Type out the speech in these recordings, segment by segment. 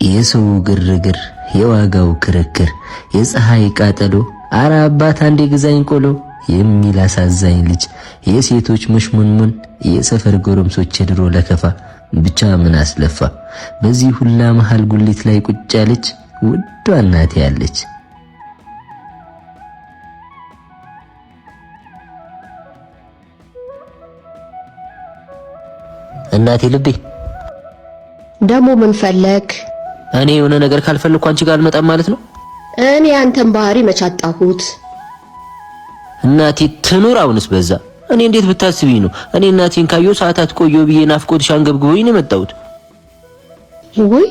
የሰው ግርግር የዋጋው ክርክር የፀሐይ ቃጠሎ አረ አባት አንዴ ግዛኝ ቆሎ የሚል አሳዛኝ ልጅ የሴቶች መሽሙንሙን የሰፈር ጎረምሶች ድሮ ለከፋ ብቻ ምን አስለፋ በዚህ ሁላ መሃል ጉሊት ላይ ቁጭ ያለች ውዷ እናቴ ያለች እናቴ ልቤ ደሞ ምን ፈለክ? እኔ የሆነ ነገር ካልፈለኩ አንቺ ጋር አልመጣም ማለት ነው? እኔ አንተን ባህሪ መቻጣሁት እናቴ ትኑር አሁንስ በዛ እኔ እንዴት ብታስቢኝ ነው እኔ እናቴን ካየሁ ሰዓታት ቆየሁ ብዬ ናፍቆትሽ አንገብግቦኝ ነው የመጣሁት ወይ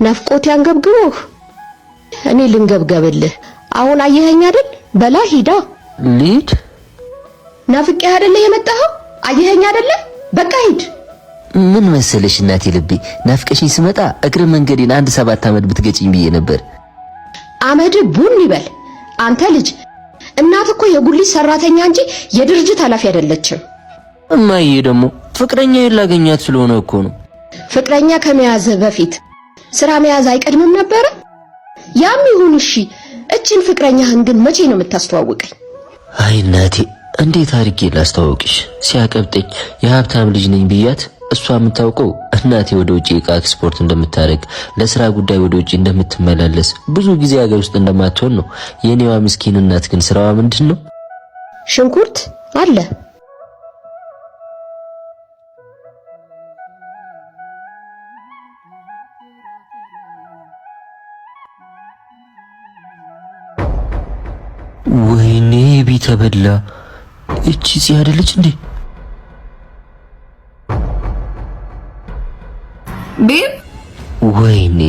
ናፍቆት ያንገብግቦህ እኔ ልንገብገብልህ አሁን አየኸኝ አይደል በላ ሂዳ ልሂድ ናፍቄ አይደለ የመጣኸው አየኸኝ አይደለ በቃ ሂድ ምን መሰለሽ እናቴ ልቤ ናፍቀሽኝ ስመጣ እግረ መንገዴን 7 ዓመት ብትገጭኝ ብዬ ነበር አመድ ቡን ይበል አንተ ልጅ እናት እኮ የጉሊት ሰራተኛ እንጂ የድርጅት ኃላፊ አይደለችም እማዬ ደግሞ ፍቅረኛ ይላገኛት ስለሆነ እኮ ነው ፍቅረኛ ከመያዝ በፊት ስራ መያዝ አይቀድምም ነበር ያም ይሁን እሺ እቺን ፍቅረኛህን ግን መቼ ነው የምታስተዋውቀኝ አይ እናቴ እንዴት አድርጌ ላስተዋውቅሽ ሲያቀብጠኝ የሀብታም ልጅ ነኝ ብያት እሷ የምታውቀው እናቴ ወደ ውጪ ዕቃ ኤክስፖርት እንደምታረግ ለስራ ጉዳይ ወደ ውጪ እንደምትመላለስ ብዙ ጊዜ ሀገር ውስጥ እንደማትሆን ነው የኔዋ ምስኪን እናት ግን ስራዋ ምንድነው ሽንኩርት አለ ወይኔ ቢተበላ እቺ ሲያደለች እንዴ ቤብ ወይኔ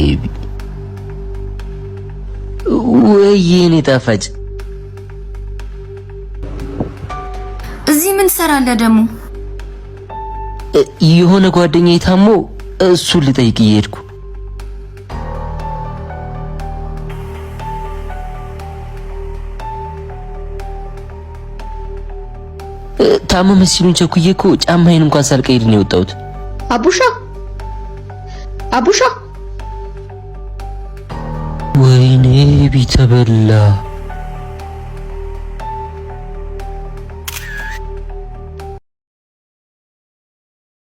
ወይኔ ጣፋጭ እዚህ ምን ትሰራለህ ደግሞ የሆነ ጓደኛዬ ታሞ እሱን ልጠይቅ እየሄድኩ ታመመ ሲሉኝ ቸኩዬ እኮ ጫማዬን እንኳን ሳልቀይር ነው የወጣሁት አቡሻ ወይኔ ቢተበላ